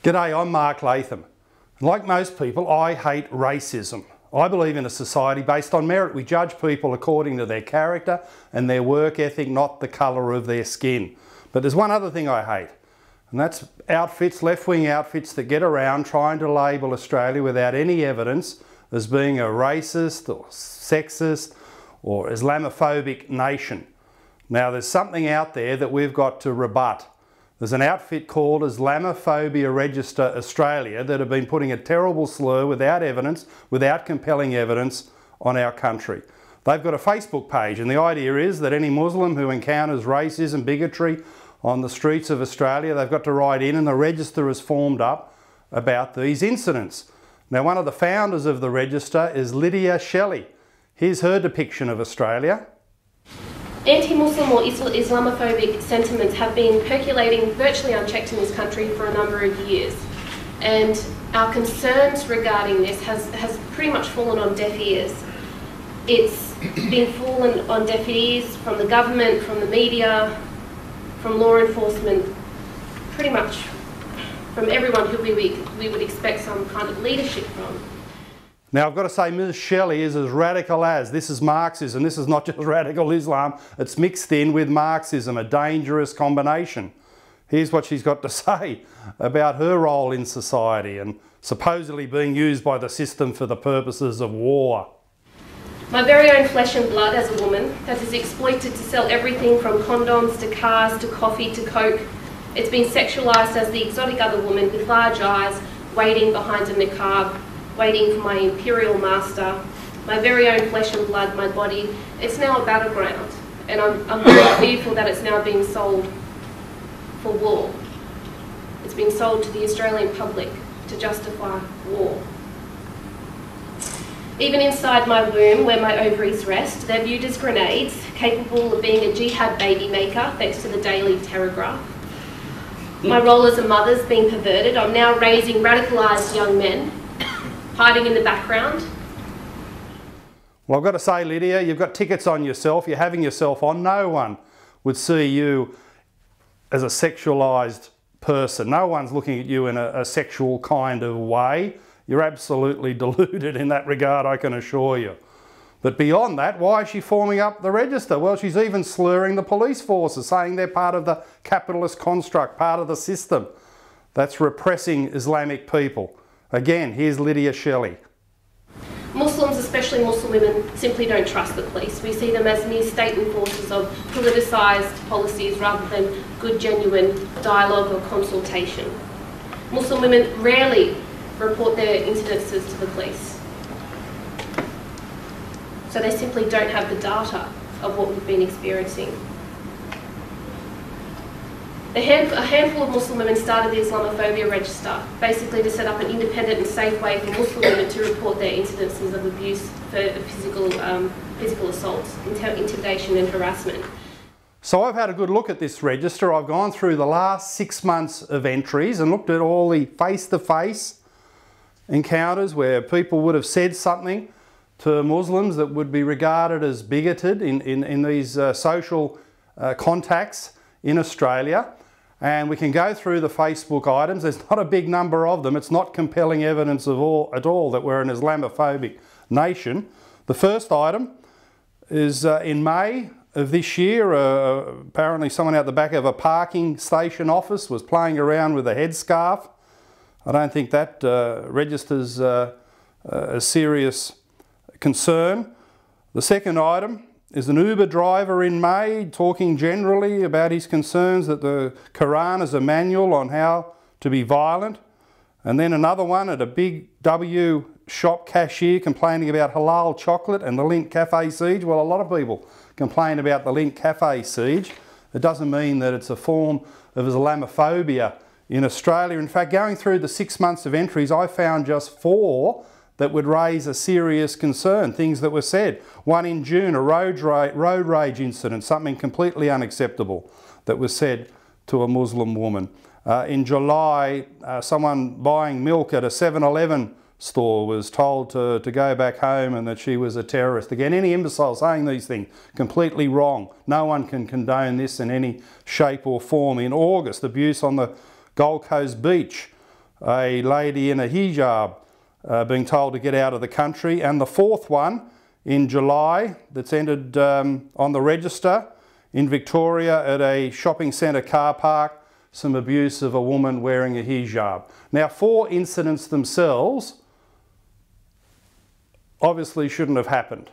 G'day, I'm Mark Latham. Like most people, I hate racism. I believe in a society based on merit. We judge people according to their character and their work ethic, not the colour of their skin. But there's one other thing I hate, and that's outfits, left-wing outfits that get around trying to label Australia without any evidence as being a racist or sexist or Islamophobic nation. Now there's something out there that we've got to rebut. There's an outfit called Islamophobia Register Australia that have been putting a terrible slur without evidence, without compelling evidence on our country. They've got a Facebook page, and the idea is that any Muslim who encounters racism, bigotry on the streets of Australia, they've got to write in, and the register is formed up about these incidents. Now, one of the founders of the register is Nelly. Here's her depiction of Australia. Anti-Muslim or Islamophobic sentiments have been percolating virtually unchecked in this country for a number of years. And our concerns regarding this has pretty much fallen on deaf ears. It's been fallen on deaf ears from the government, from the media, from law enforcement, pretty much from everyone who we would expect some kind of leadership from. Now I've got to say Ms. Shelley is as radical as. This is Marxism. This is not just radical Islam, it's mixed in with Marxism, a dangerous combination. Here's what she's got to say about her role in society and supposedly being used by the system for the purposes of war. My very own flesh and blood as a woman that is exploited to sell everything from condoms to cars to coffee to coke. It's been sexualised as the exotic other woman with large eyes waiting behind a niqab, waiting for my imperial master. My very own flesh and blood, my body, it's now a battleground, and I'm very fearful that it's now being sold for war. It's being sold to the Australian public to justify war. Even inside my womb, where my ovaries rest, they're viewed as grenades, capable of being a jihad baby maker, thanks to the Daily Telegraph. My role as a mother's being perverted. I'm now raising radicalised young men, hiding in the background. Well, I've got to say, Lydia, you've got tickets on yourself. You're having yourself on. No one would see you as a sexualised person. No one's looking at you in a sexual kind of way. You're absolutely deluded in that regard, I can assure you. But beyond that, why is she forming up the register? Well, she's even slurring the police forces, saying they're part of the capitalist construct, part of the system that's repressing Islamic people. Again, here's Shelley. Muslims, especially Muslim women, simply don't trust the police. We see them as mere state enforcers of politicised policies rather than good, genuine dialogue or consultation. Muslim women rarely report their incidences to the police. So they simply don't have the data of what we've been experiencing. A handful of Muslim women started the Islamophobia Register, basically to set up an independent and safe way for Muslim women to report their incidences of abuse for physical assaults, intimidation and harassment. So I've had a good look at this register. I've gone through the last 6 months of entries and looked at all the face-to-face encounters where people would have said something to Muslims that would be regarded as bigoted in these social contacts in Australia. And we can go through the Facebook items. There's not a big number of them. It's not compelling evidence at all that we're an Islamophobic nation. The first item is in May of this year. Apparently someone out the back of a parking station office was playing around with a headscarf. I don't think that registers a serious concern. The second item is an Uber driver in May talking generally about his concerns that the Quran is a manual on how to be violent. And then another one at a big W shop cashier complaining about halal chocolate and the Lindt Cafe siege. Well, a lot of people complain about the Lindt Cafe siege. It doesn't mean that it's a form of Islamophobia in Australia. In fact, going through the 6 months of entries, I found just 4 that would raise a serious concern, things that were said. One in June, a road rage incident, something completely unacceptable that was said to a Muslim woman. In July, someone buying milk at a 7-Eleven store was told to go back home and that she was a terrorist. Again, any imbecile saying these things, completely wrong. No one can condone this in any shape or form. In August, abuse on the Gold Coast beach. a lady in a hijab being told to get out of the country, and the fourth one in July that's entered on the register in Victoria at a shopping centre car park, some abuse of a woman wearing a hijab. Now, 4 incidents themselves obviously shouldn't have happened.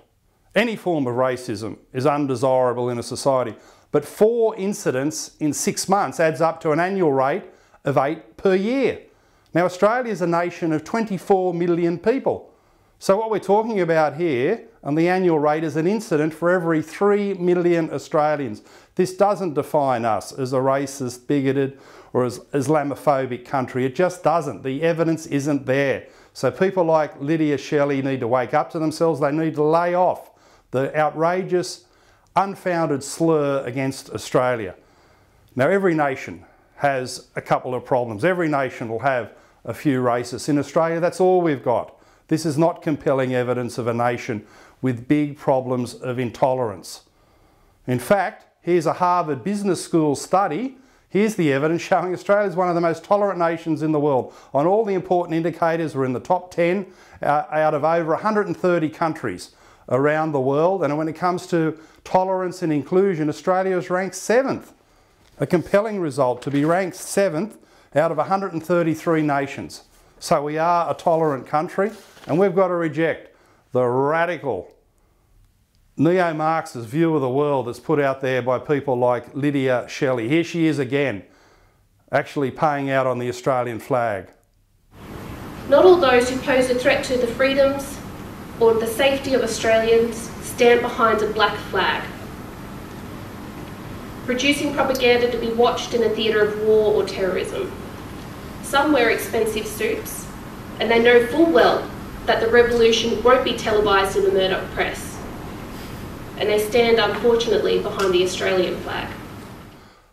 Any form of racism is undesirable in a society, but 4 incidents in 6 months adds up to an annual rate of 8 per year. Now, Australia is a nation of 24 million people. So what we're talking about here on the annual rate is an incident for every 3 million Australians. This doesn't define us as a racist, bigoted or as Islamophobic country. It just doesn't. The evidence isn't there. So people like Lydia Shelley need to wake up to themselves. They need to lay off the outrageous, unfounded slur against Australia. Now, every nation has a couple of problems. Every nation will have a few racists. In Australia, that's all we've got. This is not compelling evidence of a nation with big problems of intolerance. In fact, here's a Harvard Business School study. Here's the evidence showing Australia is one of the most tolerant nations in the world. On all the important indicators, we're in the top 10 out of over 130 countries around the world. And when it comes to tolerance and inclusion, Australia is ranked 7th. A compelling result to be ranked 7th out of 133 nations. So we are a tolerant country, and we've got to reject the radical neo-Marxist view of the world that's put out there by people like Lydia Shelley. Here she is again, actually paying out on the Australian flag. Not all those who pose a threat to the freedoms or the safety of Australians stand behind a black flag, producing propaganda to be watched in a theatre of war or terrorism. Some wear expensive suits, and they know full well that the revolution won't be televised in the Murdoch press. And they stand, unfortunately, behind the Australian flag.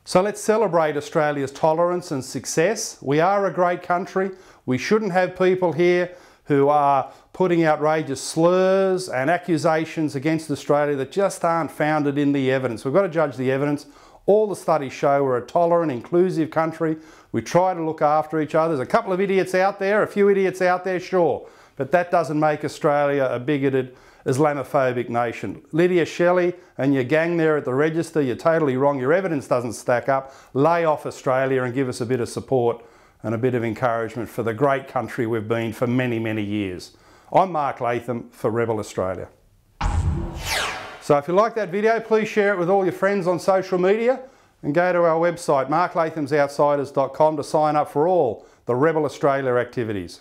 So let's celebrate Australia's tolerance and success. We are a great country. We shouldn't have people here who are putting outrageous slurs and accusations against Australia that just aren't founded in the evidence. We've got to judge the evidence. All the studies show we're a tolerant, inclusive country. We try to look after each other. There's a couple of idiots out there, a few idiots out there, sure, but that doesn't make Australia a bigoted, Islamophobic nation. Lydia Shelley and your gang there at the register, you're totally wrong. Your evidence doesn't stack up. Lay off Australia and give us a bit of support and a bit of encouragement for the great country we've been for many, many years. I'm Mark Latham for Rebel Australia. So if you like that video, please share it with all your friends on social media and go to our website, marklathamsoutsiders.com, to sign up for all the Rebel Australia activities.